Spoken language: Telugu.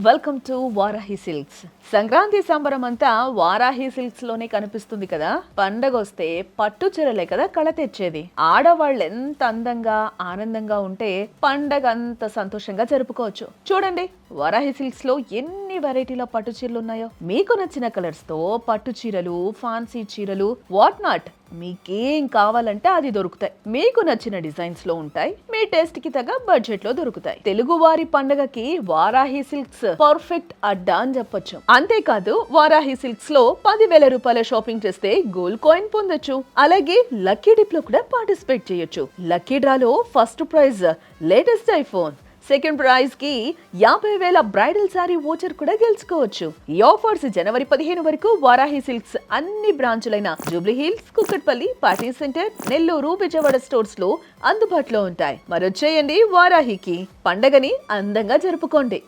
Welcome to Varahi silks. Sankranti సంబరం అంతా వారాహి సిల్క్స్ లోనే కనిపిస్తుంది కదా. పండగ వస్తే పట్టు చీరలే కదా కళ తెచ్చేది. ఆడవాళ్ళు ఎంత అందంగా ఆనందంగా ఉంటే పండగ అంత సంతోషంగా జరుపుకోవచ్చు. చూడండి, వారాహి సిల్క్స్ లో ఎన్ని వెరైటీల పట్టు చీరలు ఉన్నాయో. మీకు నచ్చిన కలర్స్ తో పట్టు చీరలు, ఫ్యాన్సీ చీరలు, వాట్ నాట్, మీకేం కావాలంటే అది దొరుకుతాయి. మీకు నచ్చిన డిజైన్స్ లో ఉంటాయి. మీ టేస్ట్ కి తగ్గ బడ్జెట్ లో దొరుకుతాయి. తెలుగు వారి పండగకి వారాహి సిల్క్స్ పర్ఫెక్ట్ అడ్డా అని చెప్పొచ్చు. అంతేకాదు, వారాహి సిల్క్స్ లో 10,000 రూపాయల షాపింగ్ చేస్తే గోల్డ్ కాయిన్ పొందొచ్చు. అలాగే లక్కీ డిప్ లో కూడా పార్టిసిపేట్ చేయొచ్చు. లక్కీ డ్రాలో first prize latest iPhone, second prize కి 50,000 బ్రైడల్ సారీ వోచర్ కూడా గెలుచుకోవచ్చు. ఈ ఆఫర్స్ జనవరి 15 వరకు వారాహి సిల్క్స్ అన్ని బ్రాంచులైన Jubilee Hills, Kukatpally, party centre, Nellore, Vijayawada stores లో అందుబాటులో ఉంటాయి. మరొచ్చేయండి వారాహికి, పండగని అందంగా జరుపుకోండి.